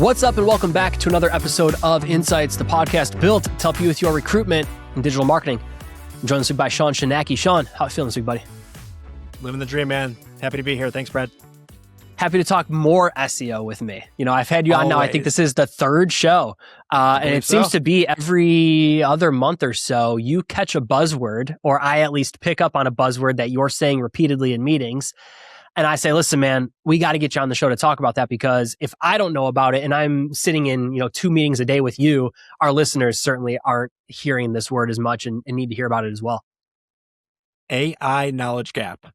What's up and welcome back to another episode of Insights, the podcast built to help you with your recruitment and digital marketing. I'm joined this week by Shaun Chojnacki. Shaun, how are you feeling this week, buddy? Living the dream, man. Happy to be here. Thanks, Brad. Happy to talk more SEO with me. You know, I've had you on now. I think this is the third show. And it seems to be every other month or so, you catch a buzzword, or I at least pick up on a buzzword that you're saying repeatedly in meetings. And I say, listen, man, we got to get you on the show to talk about that, because if I don't know about it and I'm sitting in, 2 meetings a day with you, our listeners certainly aren't hearing this word as much and need to hear about it as well. AI knowledge gap.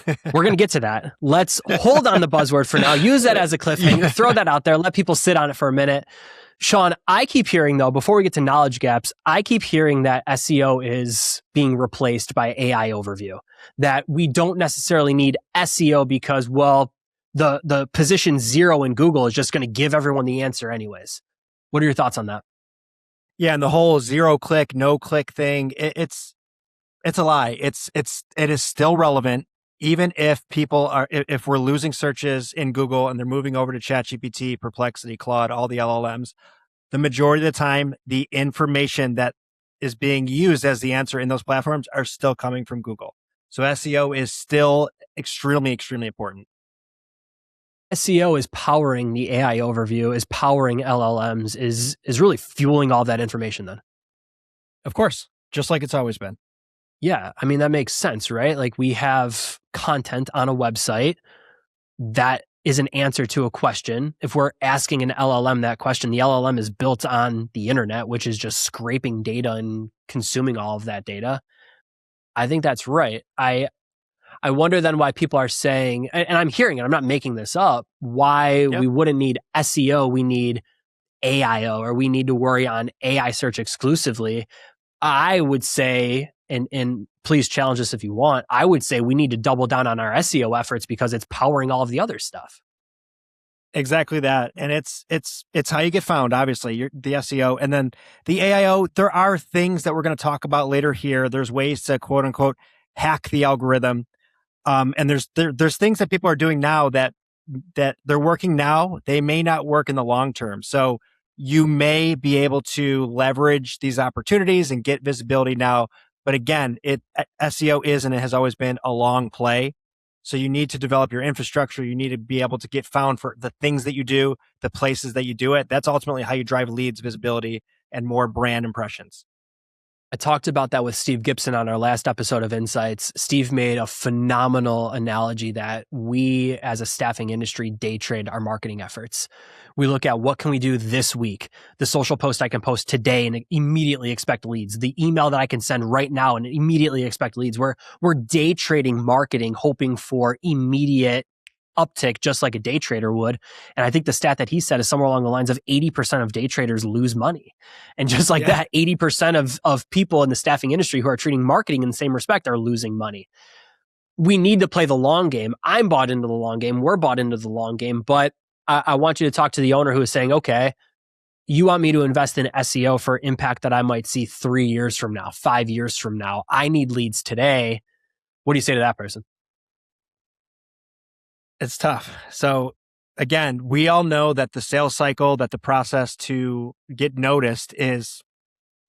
We're going to get to that. Let's hold on the buzzword for now. Use that as a cliffhanger. Throw that out there. Let people sit on it for a minute. Shaun, I keep hearing, though, before we get to knowledge gaps, I keep hearing that SEO is being replaced by AI overview, that we don't necessarily need SEO because, well, the position 0 in Google is just going to give everyone the answer anyways. What are your thoughts on that? Yeah, and the whole 0-click, no-click thing, it's a lie. It is still relevant. Even if if we're losing searches in Google and they're moving over to ChatGPT, Perplexity, Claude, all the LLMs, the majority of the time, the information that is being used as the answer in those platforms are still coming from Google. So SEO is still extremely, extremely important. SEO is powering the AI overview, is powering LLMs, is really fueling all that information then. Of course, just like it's always been. Yeah, I mean, that makes sense, right? Like, we have content on a website that is an answer to a question. If we're asking an LLM that question, the LLM is built on the internet, which is just scraping data and consuming all of that data. I think that's right. I wonder then why people are saying, and I'm hearing it, I'm not making this up, why we wouldn't need SEO, we need AIO, or we need to worry on AI search exclusively. I would say, and please challenge us if you want, I would say we need to double down on our SEO efforts because it's powering all of the other stuff. Exactly that. And it's how you get found, obviously, the SEO. And then the AIO, there are things that we're going to talk about later here. There's ways to, quote unquote, hack the algorithm. And there's things that people are doing now that they're working now. They may not work in the long term. So you may be able to leverage these opportunities and get visibility now. But again, SEO is, and it has always been, a long play. So you need to develop your infrastructure. You need to be able to get found for the things that you do, the places that you do it. That's ultimately how you drive leads, visibility, and more brand impressions. I talked about that with Steve Gibson on our last episode of Insights. Steve made a phenomenal analogy that we as a staffing industry day trade our marketing efforts. We look at what can we do this week, the social post I can post today and immediately expect leads, the email that I can send right now and immediately expect leads. We're day trading marketing, hoping for immediate uptick, just like a day trader would. And I think the stat that he said is somewhere along the lines of 80% of day traders lose money. And just like that, 80% of people in the staffing industry who are treating marketing in the same respect are losing money. We need to play the long game. I'm bought into the long game. We're bought into the long game. But I want you to talk to the owner who is saying, okay, you want me to invest in SEO for impact that I might see 3 years from now, 5 years from now. I need leads today. What do you say to that person? It's tough. So again, we all know that the sales cycle, that the process to get noticed is,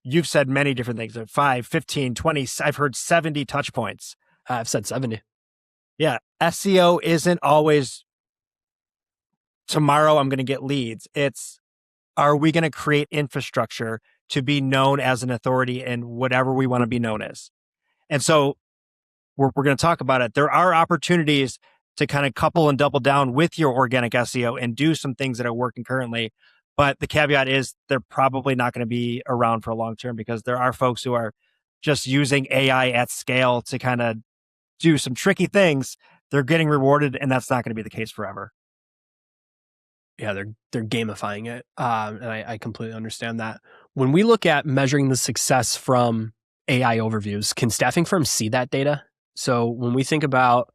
you've said many different things, 5, 15, 20, I've heard 70 touch points. I've said 70. Yeah. SEO isn't always tomorrow I'm going to get leads. It's, are we going to create infrastructure to be known as an authority in whatever we want to be known as? And so we're going to talk about it. There are opportunities to kind of couple and double down with your organic SEO and do some things that are working currently. But the caveat is they're probably not going to be around for a long term, because there are folks who are just using AI at scale to kind of do some tricky things. They're getting rewarded, and that's not going to be the case forever. Yeah, they're gamifying it. And I completely understand that. When we look at measuring the success from AI overviews, can staffing firms see that data? So when we think about,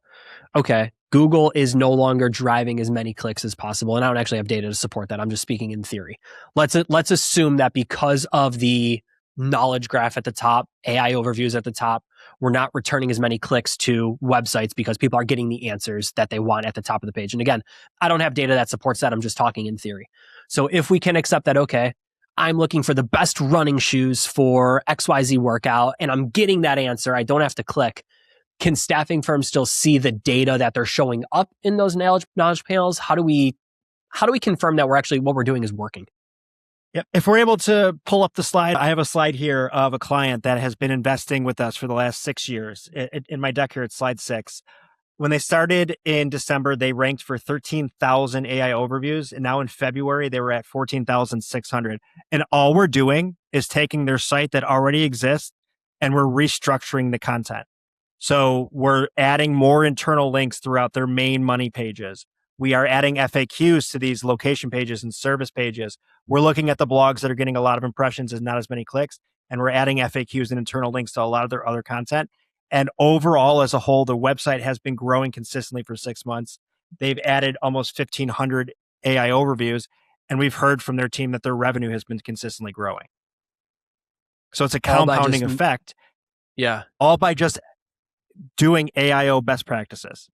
okay, Google is no longer driving as many clicks as possible. And I don't actually have data to support that. I'm just speaking in theory. Let's assume that because of the knowledge graph at the top, AI overviews at the top. We're not returning as many clicks to websites because people are getting the answers that they want at the top of the page. And again, I don't have data that supports that. I'm just talking in theory. So if we can accept that, okay, I'm looking for the best running shoes for XYZ workout and I'm getting that answer, I don't have to click. Can staffing firms still see the data that they're showing up in those knowledge panels? How do we confirm that what we're doing is working? Yep. If we're able to pull up the slide, I have a slide here of a client that has been investing with us for the last 6 years. In my deck here, it's slide 6. When they started in December, they ranked for 13,000 AI overviews. And now in February, they were at 14,600. And all we're doing is taking their site that already exists and we're restructuring the content. So we're adding more internal links throughout their main money pages. We are adding FAQs to these location pages and service pages. We're looking at the blogs that are getting a lot of impressions and not as many clicks. And we're adding FAQs and internal links to a lot of their other content. And overall, as a whole, the website has been growing consistently for 6 months. They've added almost 1,500 AI overviews. And we've heard from their team that their revenue has been consistently growing. So it's a compounding effect. Yeah. All by just doing AIO best practices.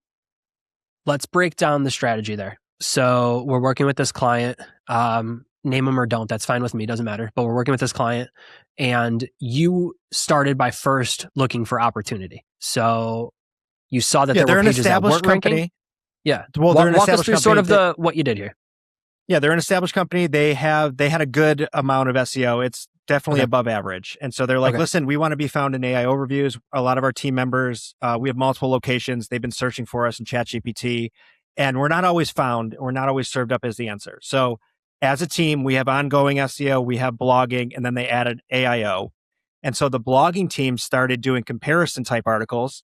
Let's break down the strategy there. So we're working with this client, name them or don't, that's fine with me, doesn't matter. But we're working with this client and you started by first looking for opportunity. So you saw that there were pages that weren't ranking. Yeah. Well, they're an walk us through company sort of what you did here. Yeah, they're an established company. They had a good amount of SEO. It's definitely above average. And so they're like, listen, we want to be found in AI overviews. A lot of our team members, we have multiple locations. They've been searching for us in ChatGPT and we're not always found. We're not always served up as the answer. So as a team, we have ongoing SEO, we have blogging, and then they added AIO. And so the blogging team started doing comparison type articles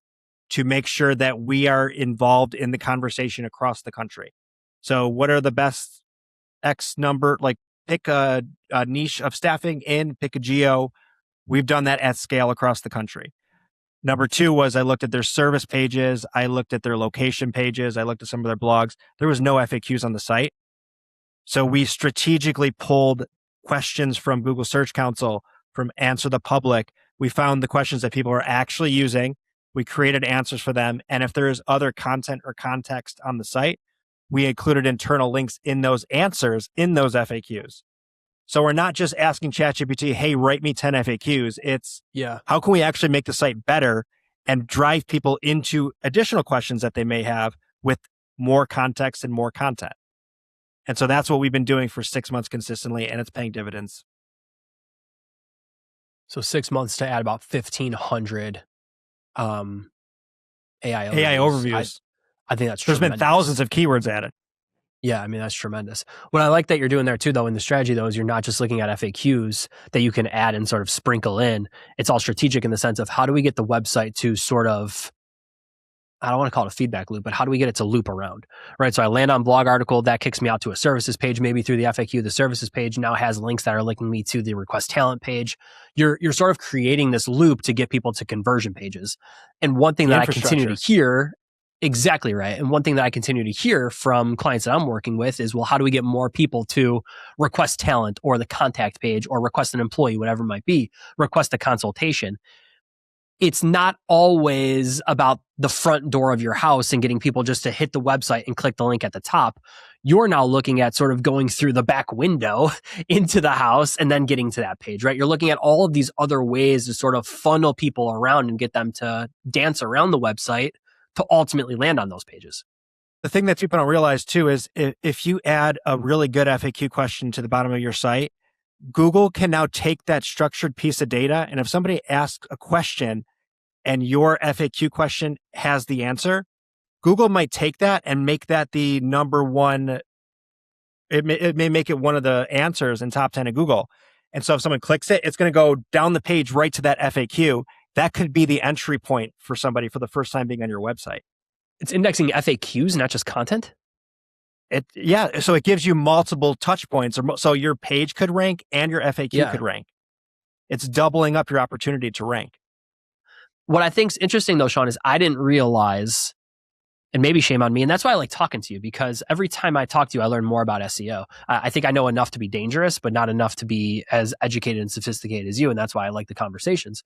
to make sure that we are involved in the conversation across the country. So what are the best X number, like pick a niche of staffing pick a geo. We've done that at scale across the country. Number 2 was I looked at their service pages. I looked at their location pages. I looked at some of their blogs. There was no FAQs on the site. So we strategically pulled questions from Google Search Console, from Answer the Public. We found the questions that people are actually using. We created answers for them. And if there is other content or context on the site, we included internal links in those answers, in those FAQs. So we're not just asking ChatGPT, hey, write me 10 FAQs. It's how can we actually make the site better and drive people into additional questions that they may have with more context and more content. And so that's what we've been doing for 6 months consistently, and it's paying dividends. So 6 months to add about 1,500 AI overviews. I think that's tremendous. There's been thousands of keywords added. Yeah, I mean, that's tremendous. What I like that you're doing there too, though, in the strategy, though, is you're not just looking at FAQs that you can add and sort of sprinkle in. It's all strategic in the sense of how do we get the website to sort of, I don't want to call it a feedback loop, but how do we get it to loop around, right? So I land on blog article, that kicks me out to a services page, maybe through the FAQ. The services page now has links that are linking me to the request talent page. You're sort of creating this loop to get people to conversion pages. And one thing that I continue to hear, exactly right. And one thing that I continue to hear from clients that I'm working with is, well, how do we get more people to request talent or the contact page or request an employee, whatever it might be, request a consultation? It's not always about the front door of your house and getting people just to hit the website and click the link at the top. You're now looking at sort of going through the back window into the house and then getting to that page, right? You're looking at all of these other ways to sort of funnel people around and get them to dance around the website to ultimately land on those pages. The thing that people don't realize too is if you add a really good FAQ question to the bottom of your site, Google can now take that structured piece of data. And if somebody asks a question and your FAQ question has the answer, Google might take that and make that the number one. It may make it one of the answers in top 10 of Google. And so if someone clicks it, it's going to go down the page right to that FAQ. That could be the entry point for somebody for the first time being on your website. It's indexing FAQs, not just content? So it gives you multiple touch points. So your page could rank and your FAQ could rank. It's doubling up your opportunity to rank. What I think is interesting though, Shaun, is I didn't realize And maybe shame on me. And that's why I like talking to you, because every time I talk to you, I learn more about SEO. I think I know enough to be dangerous, but not enough to be as educated and sophisticated as you. And that's why I like the conversations.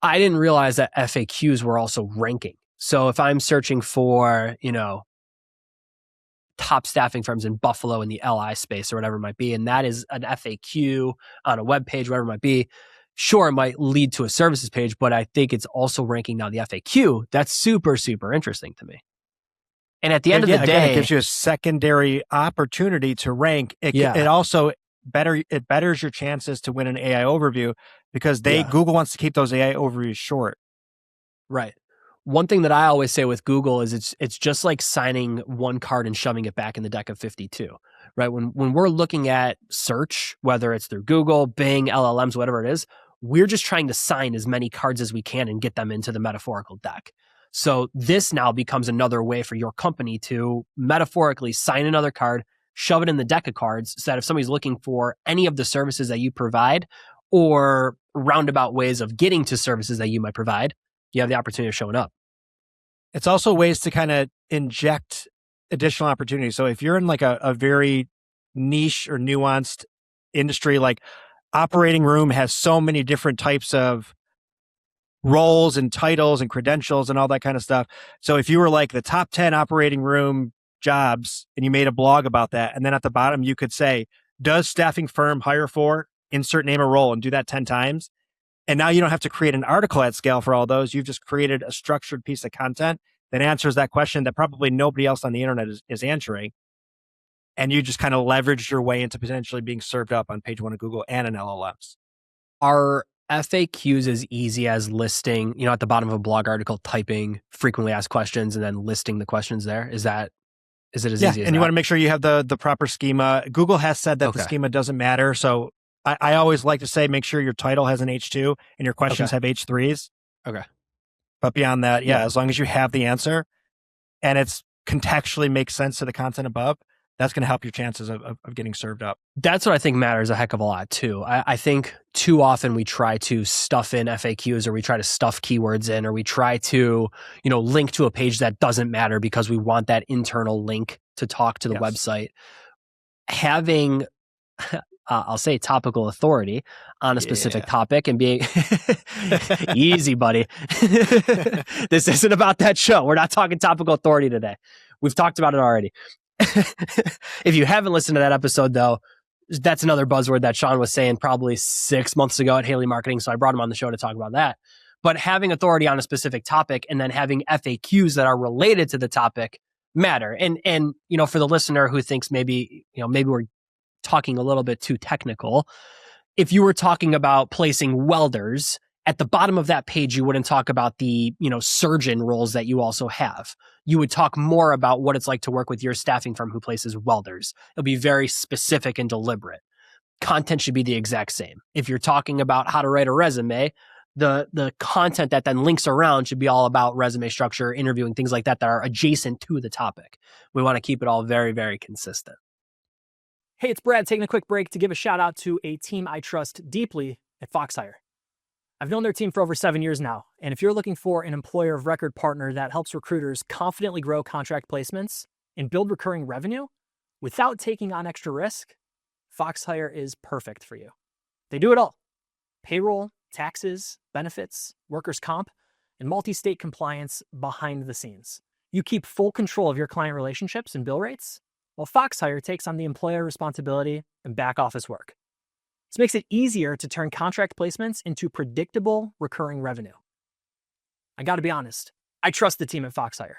I didn't realize that FAQs were also ranking. So if I'm searching for, top staffing firms in Buffalo in the LI space or whatever it might be, and that is an FAQ on a web page, whatever it might be, sure, it might lead to a services page, but I think it's also ranking now the FAQ. That's super, super interesting to me. And at the end of the day, again, it gives you a secondary opportunity to rank. It also betters your chances to win an AI overview, because Google wants to keep those AI overviews short. Right. One thing that I always say with Google is it's just like signing one card and shoving it back in the deck of 52, right? When we're looking at search, whether it's through Google, Bing, LLMs, whatever it is, we're just trying to sign as many cards as we can and get them into the metaphorical deck. So this now becomes another way for your company to metaphorically sign another card, shove it in the deck of cards, so that if somebody's looking for any of the services that you provide or roundabout ways of getting to services that you might provide, you have the opportunity of showing up. It's also ways to kind of inject additional opportunities. So if you're in like a very niche or nuanced industry, like operating room has so many different types of roles and titles and credentials and all that kind of stuff. So if you were like the top 10 operating room jobs and you made a blog about that, and then at the bottom you could say, does staffing firm hire for, insert name or role, and do that 10 times. And now you don't have to create an article at scale for all those. You've just created a structured piece of content that answers that question that probably nobody else on the internet is answering. And you just kind of leveraged your way into potentially being served up on page one of Google and in LLMs. Are FAQs as easy as listing, at the bottom of a blog article, typing frequently asked questions and then listing the questions there? Is it as easy as that? And you want to make sure you have the proper schema. Google has said that the schema doesn't matter. So I always like to say, make sure your title has an H2 and your questions have H3s. Okay. But beyond that, as long as you have the answer and it's contextually makes sense to the content above, that's going to help your chances of getting served up. That's what I think matters a heck of a lot too. I think too often we try to stuff in FAQs, or we try to stuff keywords in, or we try to, link to a page that doesn't matter because we want that internal link to talk to the website. Having I'll say topical authority on a specific topic and being easy, buddy. This isn't about that show. We're not talking topical authority today. We've talked about it already. If you haven't listened to that episode, though, that's another buzzword that Shaun was saying probably 6 months ago at Haley Marketing. So I brought him on the show to talk about that. But having authority on a specific topic and then having FAQs that are related to the topic matter. And for the listener who thinks maybe we're talking a little bit too technical, if you were talking about placing welders, at the bottom of that page, you wouldn't talk about the, surgeon roles that you also have. You would talk more about what it's like to work with your staffing firm who places welders. It'll be very specific and deliberate. Content should be the exact same. If you're talking about how to write a resume, the content that then links around should be all about resume structure, interviewing, things like that are adjacent to the topic. We want to keep it all very, very consistent. Hey, it's Brad taking a quick break to give a shout out to a team I trust deeply at FoxHire. I've known their team for over 7 years now, and if you're looking for an employer of record partner that helps recruiters confidently grow contract placements and build recurring revenue without taking on extra risk, FoxHire is perfect for you. They do it all: payroll, taxes, benefits, workers' comp, and multi-state compliance behind the scenes. You keep full control of your client relationships and bill rates, while FoxHire takes on the employer responsibility and back office work. This makes it easier to turn contract placements into predictable recurring revenue. I gotta be honest, I trust the team at FoxHire.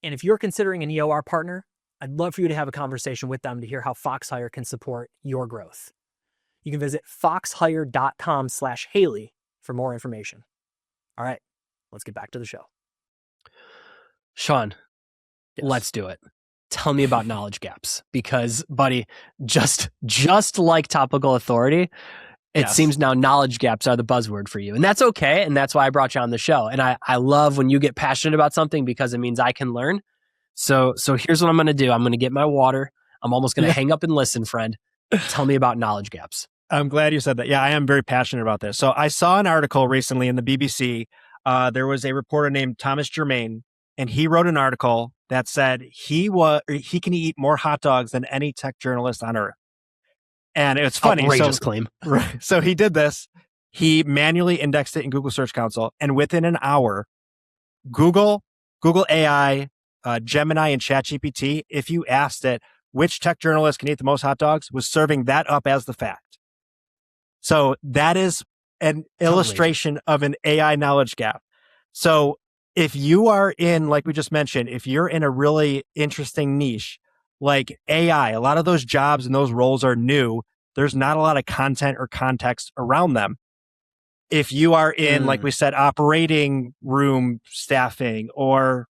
And if you're considering an EOR partner, I'd love for you to have a conversation with them to hear how FoxHire can support your growth. You can visit foxhire.com/Haley for more information. All right, let's get back to the show. Shaun, let's do it. Tell me about knowledge gaps, because, buddy, just like topical authority, it seems now knowledge gaps are the buzzword for you. And that's okay. And that's why I brought you on the show. And I love when you get passionate about something, because it means I can learn. So here's what I'm going to do. I'm going to get my water. I'm almost going to hang up and listen, friend. Tell me about knowledge gaps. I'm glad you said that. Yeah, I am very passionate about this. So I saw an article recently in the BBC. There was a reporter named Thomas Germain and he wrote an article that said he can eat more hot dogs than any tech journalist on earth. And it's funny. Outrageous claim. Right. So he did this. He manually indexed it in Google Search Console, and within an hour, Google AI, Gemini, and ChatGPT, if you asked it which tech journalist can eat the most hot dogs, was serving that up as the fact. So that is an illustration of an AI knowledge gap. So if you are in, like we just mentioned, if you're in a really interesting niche like AI, a lot of those jobs and those roles are new. There's not a lot of content or context around them. If you are in, like we said, operating room staffing or,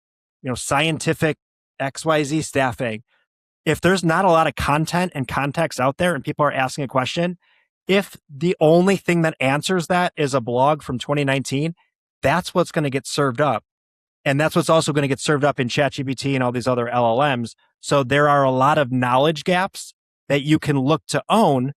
scientific XYZ staffing, if there's not a lot of content and context out there and people are asking a question, if the only thing that answers that is a blog from 2019, that's what's going to get served up. And that's what's also going to get served up in ChatGPT and all these other LLMs. So there are a lot of knowledge gaps that you can look to own.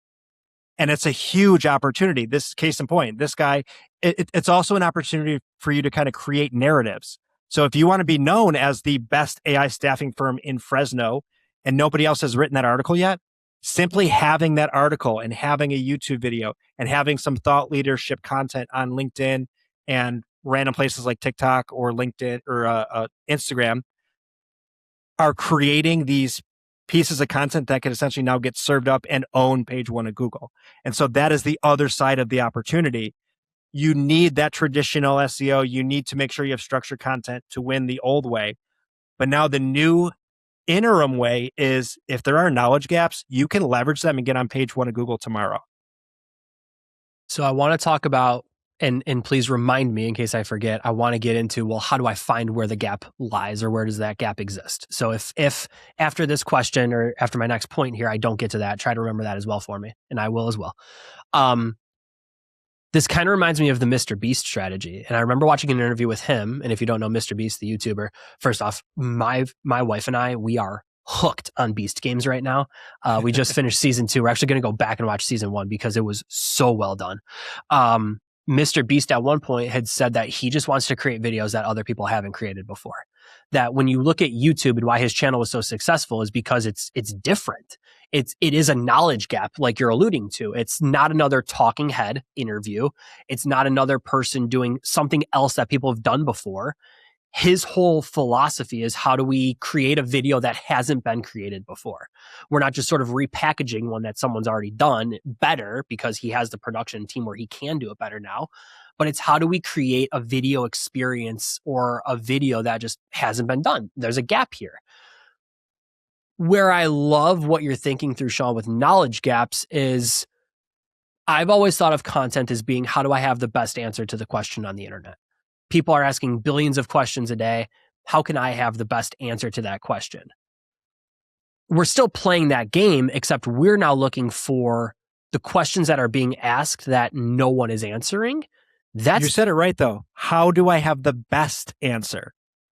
And it's a huge opportunity. This case in point, this guy, it's also an opportunity for you to kind of create narratives. So if you want to be known as the best AI staffing firm in Fresno and nobody else has written that article yet, simply having that article and having a YouTube video and having some thought leadership content on LinkedIn and random places like TikTok or LinkedIn or Instagram are creating these pieces of content that can essentially now get served up and own page one of Google. And so that is the other side of the opportunity. You need that traditional SEO. You need to make sure you have structured content to win the old way. But now the new interim way is if there are knowledge gaps, you can leverage them and get on page one of Google tomorrow. So I want to talk about, and please remind me in case I forget, I want to get into, well, how do I find where the gap lies or where does that gap exist? So if after this question or after my next point here, I don't get to that, try to remember that as well for me, and I will as well. This kind of reminds me of the MrBeast strategy. And I remember watching an interview with him. And if you don't know MrBeast, the YouTuber, first off, my wife and I, we are hooked on Beast games right now. We just finished season 2. We're actually going to go back and watch season 1 because it was so well done. MrBeast at one point had said that he just wants to create videos that other people haven't created before. That when you look at YouTube and why his channel was so successful is because it's different. It is a knowledge gap, like you're alluding to. It's not another talking head interview. It's not another person doing something else that people have done before. His whole philosophy is, how do we create a video that hasn't been created before? We're not just sort of repackaging one that someone's already done better because he has the production team where he can do it better now. But it's, how do we create a video experience or a video that just hasn't been done? There's a gap here. Where I love what you're thinking through, Shaun, with knowledge gaps is, I've always thought of content as being, how do I have the best answer to the question on the internet? People are asking billions of questions a day. How can I have the best answer to that question? We're still playing that game, except we're now looking for the questions that are being asked that no one is answering. You said it right, though. How do I have the best answer?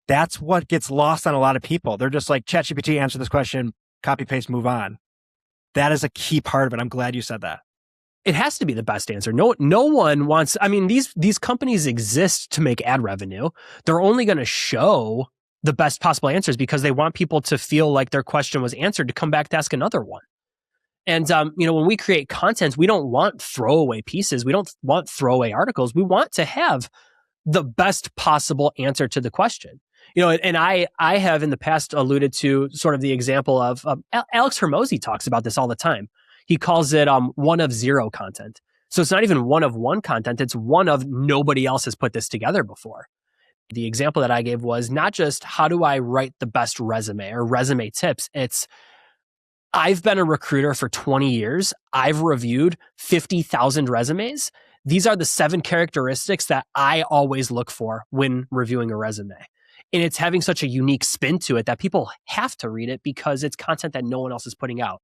That's what gets lost on a lot of people. They're just like, ChatGPT, answer this question, copy, paste, move on. That is a key part of it. I'm glad you said that. It has to be the best answer. No one wants, I mean, these companies exist to make ad revenue. They're only going to show the best possible answers because they want people to feel like their question was answered to come back to ask another one. And, when we create content, we don't want throwaway pieces. We don't want throwaway articles. We want to have the best possible answer to the question. And I have in the past alluded to sort of the example of Alex Hormozi talks about this all the time. He calls it 1 of 0 content. So it's not even 1 of 1 content. It's 1 of nobody else has put this together before. The example that I gave was not just how do I write the best resume or resume tips. It's, I've been a recruiter for 20 years. I've reviewed 50,000 resumes. These are the 7 characteristics that I always look for when reviewing a resume. And it's having such a unique spin to it that people have to read it because it's content that no one else is putting out.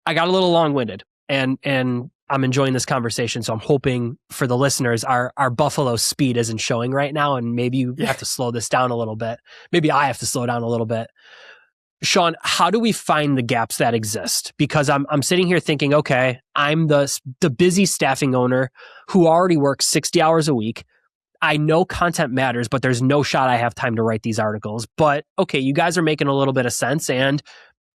I got a little long-winded and I'm enjoying this conversation. So I'm hoping for the listeners, our Buffalo speed isn't showing right now. And maybe you have to slow this down a little bit. Maybe I have to slow down a little bit. Shaun, how do we find the gaps that exist? Because I'm sitting here thinking, okay, I'm the busy staffing owner who already works 60 hours a week. I know content matters, but there's no shot I have time to write these articles. But okay, you guys are making a little bit of sense. And,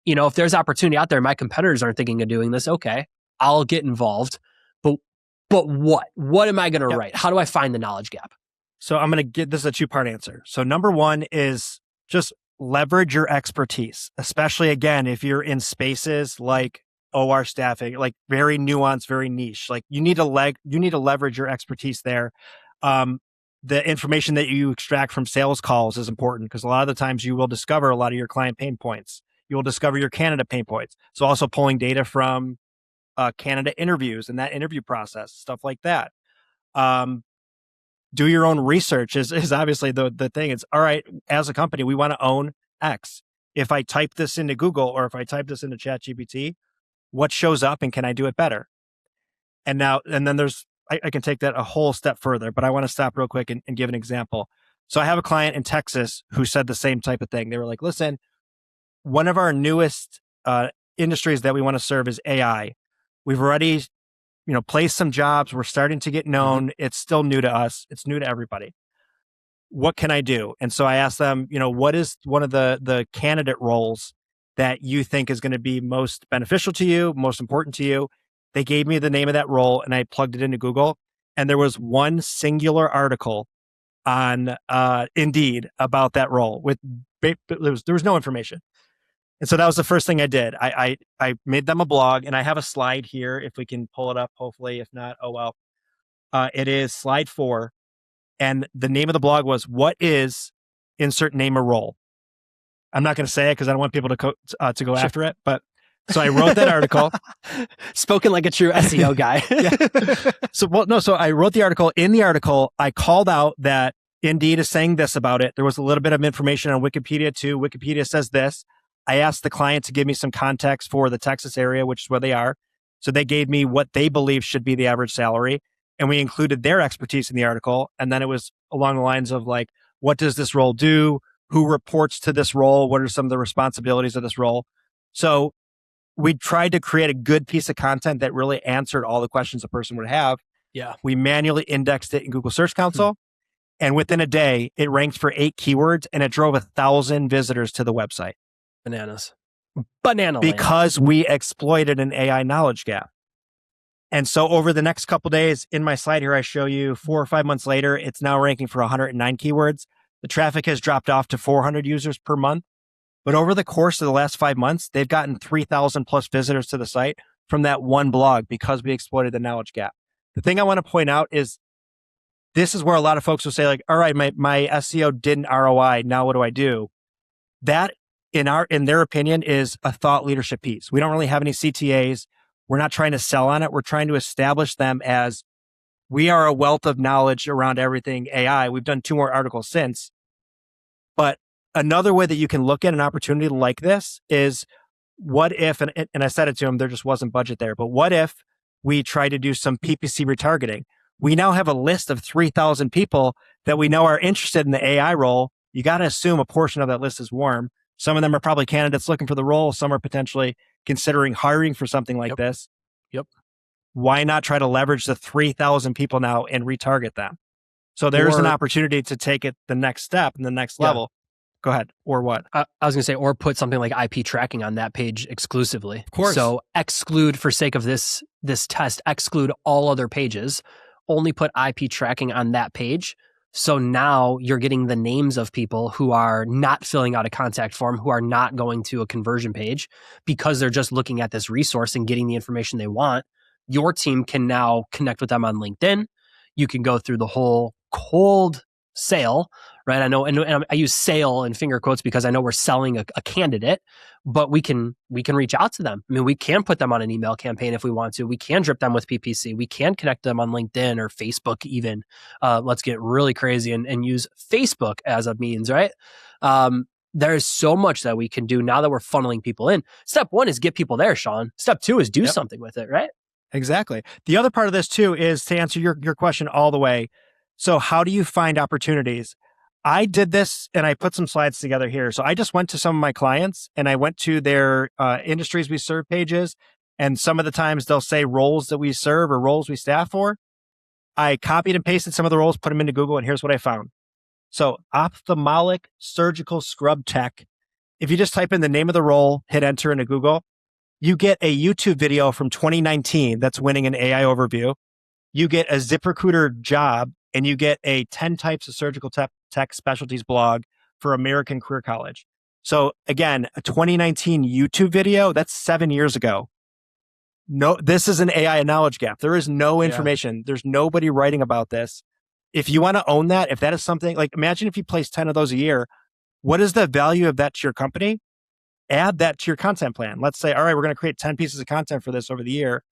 if there's opportunity out there, my competitors aren't thinking of doing this. Okay, I'll get involved. But what? What am I going to write? How do I find the knowledge gap? So I'm going to get this a two-part answer. So number one is just leverage your expertise, especially again, if you're in spaces like OR staffing, like very nuanced, very niche, like you need to leverage your expertise there. The information that you extract from sales calls is important because a lot of the times you will discover a lot of your client pain points. You will discover your candidate pain points. So also pulling data from candidate interviews and that interview process, stuff like that. Do your own research is obviously the thing. It's all right, as a company, we want to own X. If I type this into Google or if I type this into ChatGPT, what shows up and can I do it better? And then there's, I can take that a whole step further, but I want to stop real quick and give an example. So I have a client in Texas who said the same type of thing. They were like, listen, one of our newest industries that we want to serve is AI. We've already, placed some jobs. We're starting to get known. It's still new to us. It's new to everybody. What can I do? And so I asked them, what is one of the candidate roles that you think is going to be most beneficial to you, most important to you? They gave me the name of that role and I plugged it into Google. And there was one singular article on Indeed about that role. There was no information. And so that was the first thing I did. I made them a blog and I have a slide here if we can pull it up, hopefully. If not, oh well. It is slide 4. And the name of the blog was, what is insert name or role? I'm not going to say it because I don't want people to go sure. after it. But so I wrote that article. Spoken like a true SEO guy. So I wrote the article. In the article, I called out that Indeed is saying this about it. There was a little bit of information on Wikipedia too. Wikipedia says this. I asked the client to give me some context for the Texas area, which is where they are. So they gave me what they believe should be the average salary. And we included their expertise in the article. And then it was along the lines of like, what does this role do? Who reports to this role? What are some of the responsibilities of this role? So we tried to create a good piece of content that really answered all the questions a person would have. Yeah. We manually indexed it in Google Search Console. And within a day, it ranked for 8 keywords and it drove 1,000 visitors to the website. Bananas. Banana because we exploited an AI knowledge gap. And so over the next couple of days, in my slide here, I show you 4 or 5 months later, it's now ranking for 109 keywords. The traffic has dropped off to 400 users per month. But over the course of the last 5 months, they've gotten 3,000 plus visitors to the site from that one blog because we exploited the knowledge gap. The thing I want to point out is this is where a lot of folks will say like, all right, my SEO didn't ROI. Now what do I do? That in their opinion is a thought leadership piece. We don't really have any CTAs. We're not trying to sell on it. We're trying to establish them as we are a wealth of knowledge around everything AI. We've done 2 more articles since. But another way that you can look at an opportunity like this is what if, and I said it to them, there just wasn't budget there, but what if we try to do some PPC retargeting? We now have a list of 3,000 people that we know are interested in the AI role. You got to assume a portion of that list is warm. Some of them are probably candidates looking for the role. Some are potentially considering hiring for something like this. Yep. Why not try to leverage the 3,000 people now and retarget them? So there's an opportunity to take it the next step and the next level. Go ahead. Or what? I was going to say, or put something like IP tracking on that page exclusively. Of course. So exclude, for sake of this test, exclude all other pages. Only put IP tracking on that page. So now you're getting the names of people who are not filling out a contact form, who are not going to a conversion page because they're just looking at this resource and getting the information they want. Your team can now connect with them on LinkedIn. You can go through the whole cold sale, right? I know, and I use sale in finger quotes because I know we're selling a candidate, but we can reach out to them. I mean, we can put them on an email campaign if we want to. We can drip them with PPC. We can connect them on LinkedIn or Facebook even. Let's get really crazy and use Facebook as a means, right? There's so much that we can do now that we're funneling people in. Step 1 is get people there, Shaun. Step 2 is do something with it, right? Exactly. The other part of this too is to answer your question all the way. So how do you find opportunities? I did this and I put some slides together here. So I just went to some of my clients and I went to their industries we serve pages. And some of the times they'll say roles that we serve or roles we staff for. I copied and pasted some of the roles, put them into Google, and here's what I found. So ophthalmic surgical scrub tech. If you just type in the name of the role, hit enter into Google, you get a YouTube video from 2019 that's winning an AI overview. You get a ZipRecruiter job, and you get a 10 types of surgical tech specialties blog for American Career College. So again, a 2019 YouTube video, that's 7 years ago. No, this is an AI knowledge gap. There is no information. Yeah. There's nobody writing about this. If you want to own that, if that is something like, imagine if you place 10 of those a year, what is the value of that to your company? Add that to your content plan. Let's say, all right, we're going to create 10 pieces of content for this over the year.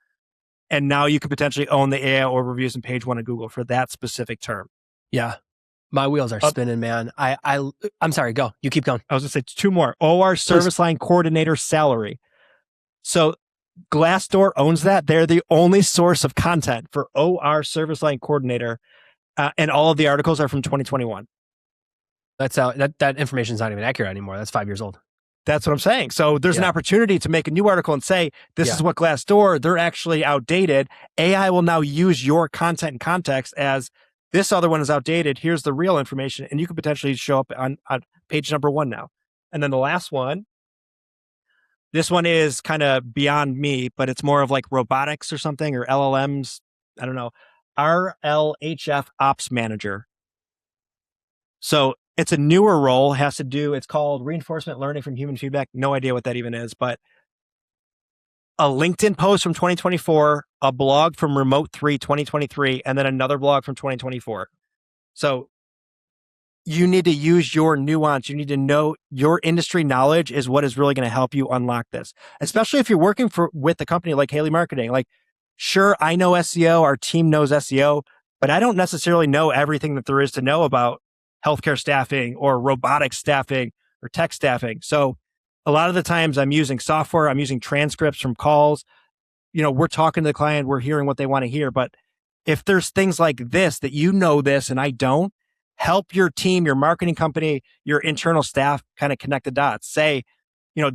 And now you could potentially own the AI overviews in page 1 of Google for that specific term. Yeah. My wheels are spinning, man. I'm sorry, go. You keep going. I was going to say 2 more. OR service line coordinator salary. So Glassdoor owns that. They're the only source of content for OR service line coordinator. And all of the articles are from 2021. That's out. That information is not even accurate anymore. That's 5 years old. That's what I'm saying. So there's an opportunity to make a new article and say, this is what Glassdoor, they're actually outdated. AI will now use your content and context as this other one is outdated. Here's the real information. And you could potentially show up on page number 1 now. And then the last one, this one is kind of beyond me, but it's more of like robotics or something, or LLMs. I don't know. RLHF Ops Manager. So it's a newer role, it's called reinforcement learning from human feedback. No idea what that even is, but a LinkedIn post from 2024, a blog from Remote 3 2023, and then another blog from 2024. So you need to use your nuance. You need to know your industry knowledge is what is really going to help you unlock this, especially if you're working with a company like Haley Marketing. Like, sure, I know SEO, our team knows SEO, but I don't necessarily know everything that there is to know about healthcare staffing or robotic staffing or tech staffing. So a lot of the times I'm using software, I'm using transcripts from calls. We're talking to the client, we're hearing what they want to hear. But if there's things like this, that you know this and I don't, help your team, your marketing company, your internal staff kind of connect the dots. Say,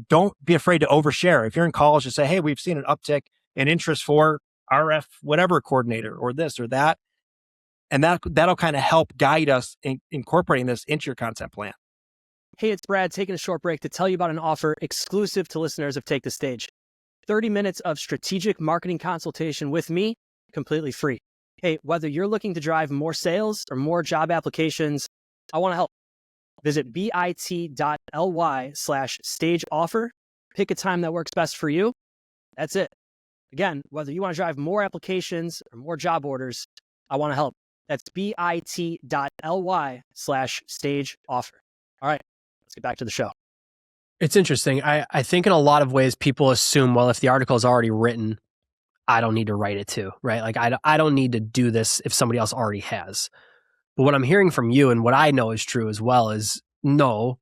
don't be afraid to overshare. If you're in calls, just say, hey, we've seen an uptick in interest for RF, whatever coordinator or this or that. And that'll kind of help guide us in incorporating this into your content plan. Hey, it's Brad taking a short break to tell you about an offer exclusive to listeners of Take the Stage. 30 minutes of strategic marketing consultation with me, completely free. Hey, whether you're looking to drive more sales or more job applications, I want to help. Visit bit.ly/stage offer. Pick a time that works best for you. That's it. Again, whether you want to drive more applications or more job orders, I want to help. That's bit.ly/stage offer. All right, let's get back to the show. It's interesting. I think in a lot of ways, people assume, well, if the article is already written, I don't need to write it too, right? Like I don't need to do this if somebody else already has. But what I'm hearing from you and what I know is true as well is no,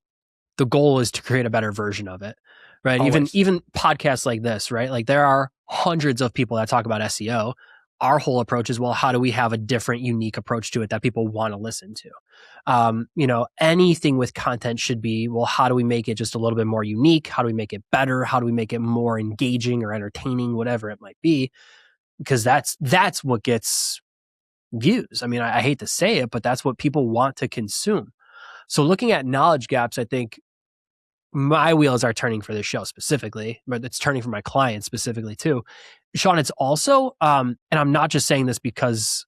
the goal is to create a better version of it, right? Always. Even podcasts like this, right? Like there are hundreds of people that talk about SEO. Our whole approach is, well, how do we have a different, unique approach to it that people want to listen to? Anything with content should be, well, how do we make it just a little bit more unique? How do we make it better? How do we make it more engaging or entertaining, whatever it might be? Because that's what gets views. I mean, I hate to say it, but that's what people want to consume. So looking at knowledge gaps, I think my wheels are turning for this show specifically, but it's turning for my clients specifically too. Shaun, it's also, and I'm not just saying this because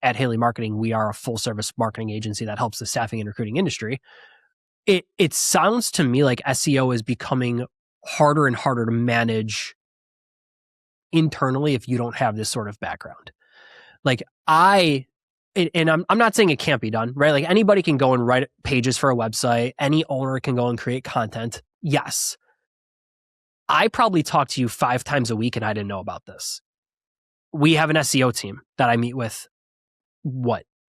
at Haley Marketing, we are a full service marketing agency that helps the staffing and recruiting industry. It sounds to me like SEO is becoming harder and harder to manage internally if you don't have this sort of background. Like I'm not saying it can't be done, right? Like anybody can go and write pages for a website. Any owner can go and create content. Yes. I probably talk to you 5 times a week and I didn't know about this. We have an SEO team that I meet with,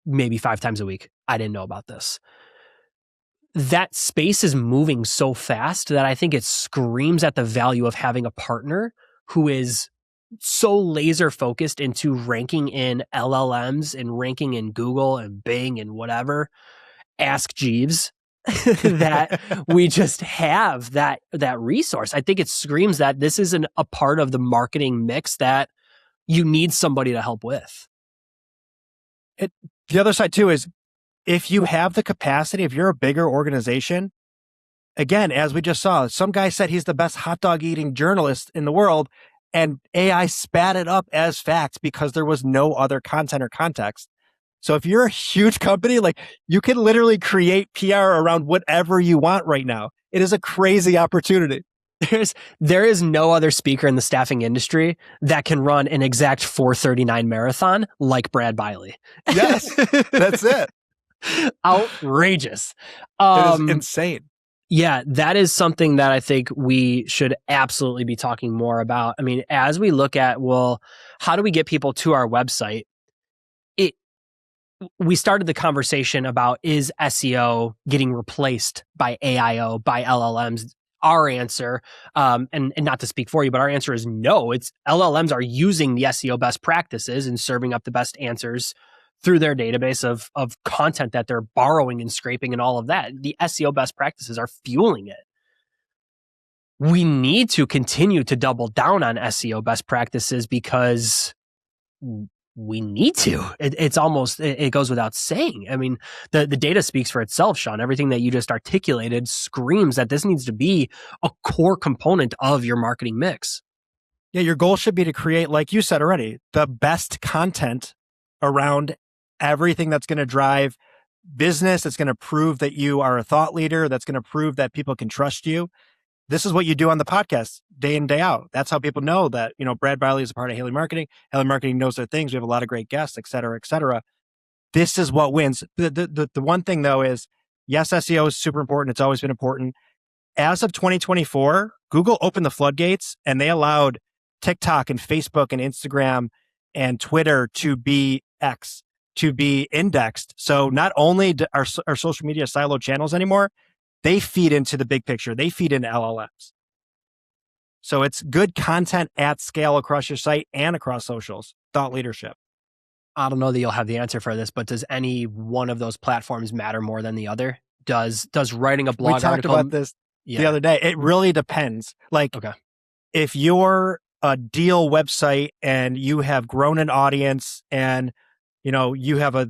maybe 5 times a week. I didn't know about this. That space is moving so fast that I think it screams at the value of having a partner who is so laser focused into ranking in LLMs and ranking in Google and Bing and whatever. Ask Jeeves. that we just have that resource. I think it screams that this isn't a part of the marketing mix that you need somebody to help with. The other side too is if you have the capacity, if you're a bigger organization, again, as we just saw, some guy said he's the best hot dog eating journalist in the world, and AI spat it up as facts because there was no other content or context. So if you're a huge company, like you can literally create PR around whatever you want right now. It is a crazy opportunity. There is no other speaker in the staffing industry that can run an exact 4:39 marathon like Brad Biley. Yes, that's it. Outrageous. It is insane. Yeah, that is something that I think we should absolutely be talking more about. I mean, as we look at, well, how do we get people to our website? We started the conversation about, is SEO getting replaced by AIO, by LLMs? Our answer, and not to speak for you, but our answer is no. It's LLMs are using the SEO best practices and serving up the best answers through their database of content that they're borrowing and scraping and all of that. The SEO best practices are fueling it. We need to continue to double down on SEO best practices because we need to. It's almost, it goes without saying. I mean, the data speaks for itself, Shaun. Everything that you just articulated screams that this needs to be a core component of your marketing mix. Yeah, your goal should be to create, like you said already, the best content around everything that's going to drive business, that's going to prove that you are a thought leader, that's going to prove that people can trust you. This is what you do on the podcast day in, day out. That's how people know that, Brad Biley is a part of Haley Marketing. Haley Marketing knows their things. We have a lot of great guests, et cetera, et cetera. This is what wins. The one thing though is, yes, SEO is super important. It's always been important. As of 2024, Google opened the floodgates and they allowed TikTok and Facebook and Instagram and Twitter to be indexed. So not only are social media siloed channels anymore, they feed into the big picture. They feed into LLMs. So it's good content at scale across your site and across socials. Thought leadership. I don't know that you'll have the answer for this, but does any one of those platforms matter more than the other? Does writing a blog article... We talked about this the other day. It really depends. Like, okay, if you're a deal website and you have grown an audience and you have a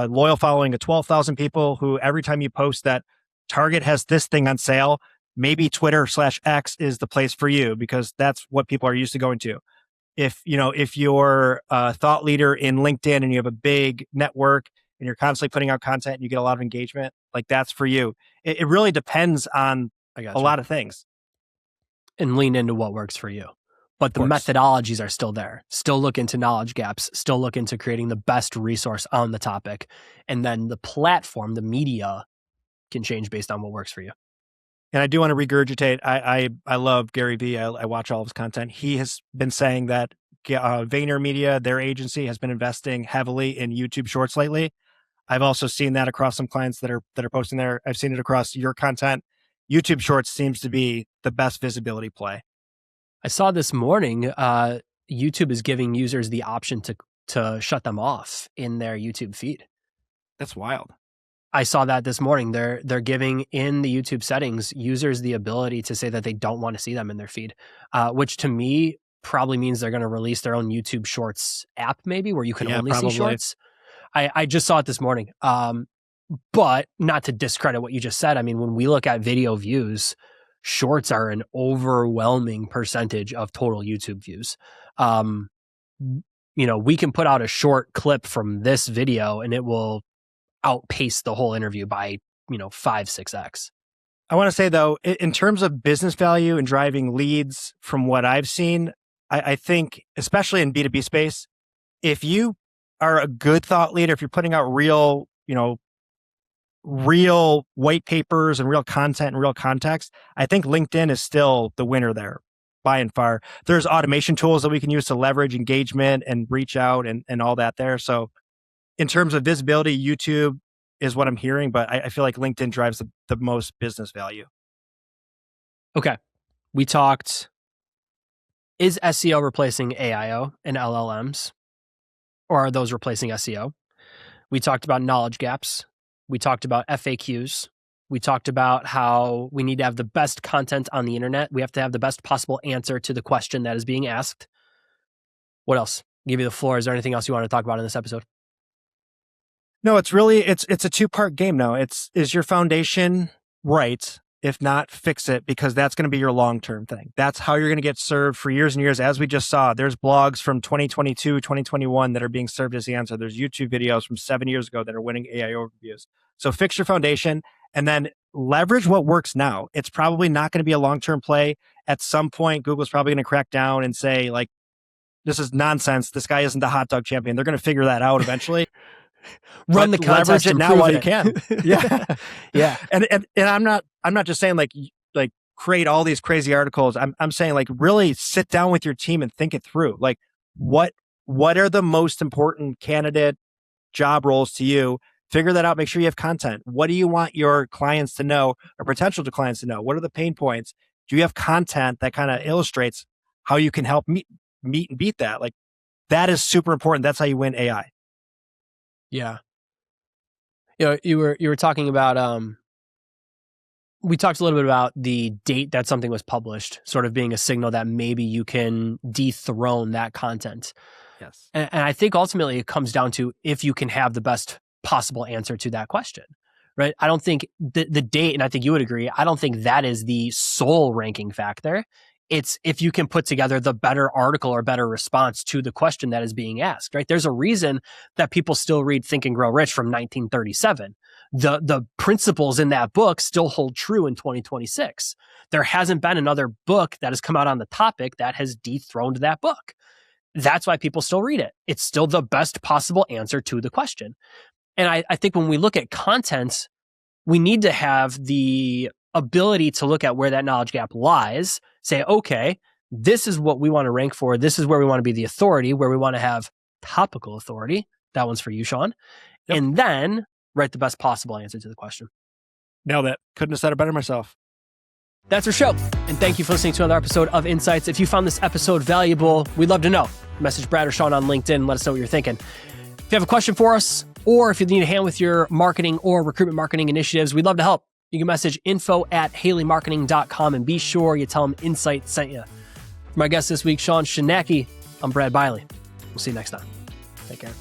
loyal following of 12,000 people who every time you post that Target has this thing on sale, maybe Twitter/X is the place for you because that's what people are used to going to. If you're a thought leader in LinkedIn and you have a big network and you're constantly putting out content and you get a lot of engagement, like that's for you. It really depends on a lot of things. And lean into what works for you. But the methodologies are still there. Still look into knowledge gaps. Still look into creating the best resource on the topic. And then the platform, the media, can change based on what works for you. And I do want to regurgitate. I love Gary Vee. I watch all of his content. He has been saying that VaynerMedia, their agency, has been investing heavily in YouTube Shorts lately. I've also seen that across some clients that are posting there. I've seen it across your content. YouTube Shorts seems to be the best visibility play. I saw this morning, YouTube is giving users the option to shut them off in their YouTube feed. That's wild. I saw that this morning. They're giving in the YouTube settings users the ability to say that they don't want to see them in their feed, which to me probably means they're going to release their own YouTube Shorts app, maybe where you can only see shorts. I just saw it this morning. But not to discredit what you just said. I mean, when we look at video views, shorts are an overwhelming percentage of total YouTube views. We can put out a short clip from this video and it will outpace the whole interview by 5-6x. I want to say though, in terms of business value and driving leads, from what I've seen, I think especially in B2B space, if you are a good thought leader, if you're putting out real white papers and real content and real context, I think LinkedIn is still the winner there by and far. There's automation tools that we can use to leverage engagement and reach out and all that there. So in terms of visibility, YouTube is what I'm hearing, but I feel like LinkedIn drives the most business value. Okay. We talked, is SEO replacing AIO and LLMs? Or are those replacing SEO? We talked about knowledge gaps. We talked about FAQs. We talked about how we need to have the best content on the internet. We have to have the best possible answer to the question that is being asked. What else? I'll give you the floor. Is there anything else you want to talk about in this episode? No, it's a two-part game now. Is your foundation right? If not, fix it, because that's going to be your long-term thing. That's how you're going to get served for years and years. As we just saw, there's blogs from 2022, 2021 that are being served as the answer. There's YouTube videos from 7 years ago that are winning AIO reviews. So fix your foundation and then leverage what works now. It's probably not going to be a long-term play. At some point, Google's probably going to crack down and say, like, this is nonsense. This guy isn't the hot dog champion. They're going to figure that out eventually. Run the contest it and now prove while it. you can. Yeah. Yeah. And I'm not just saying like create all these crazy articles. I'm saying like really sit down with your team and think it through. Like what are the most important candidate job roles to you? Figure that out. Make sure you have content. What do you want your clients to know or potential clients to know? What are the pain points? Do you have content that kind of illustrates how you can help meet and beat that? Like that is super important. That's how you win AI. Yeah. You were talking about we talked a little bit about the date that something was published, sort of being a signal that maybe you can dethrone that content. Yes. And I think ultimately it comes down to if you can have the best possible answer to that question, right? I don't think the date, and I think you would agree, I don't think that is the sole ranking factor. It's if you can put together the better article or better response to the question that is being asked, right? There's a reason that people still read Think and Grow Rich from 1937. The principles in that book still hold true in 2026. There hasn't been another book that has come out on the topic that has dethroned that book. That's why people still read it. It's still the best possible answer to the question. And I think when we look at content, we need to have the ability to look at where that knowledge gap lies, say, okay, this is what we want to rank for. This is where we want to be the authority, where we want to have topical authority. That one's for you, Shaun. Yep. And then write the best possible answer to the question. Nailed it. Couldn't have said it better myself. That's our show. And thank you for listening to another episode of Insights. If you found this episode valuable, we'd love to know. Message Brad or Shaun on LinkedIn. Let us know what you're thinking. If you have a question for us, or if you need a hand with your marketing or recruitment marketing initiatives, we'd love to help. You can message info@haleymarketing.com and be sure you tell them Insight sent you. For my guest this week, Shaun Chojnacki, I'm Brad Biley. We'll see you next time. Take care.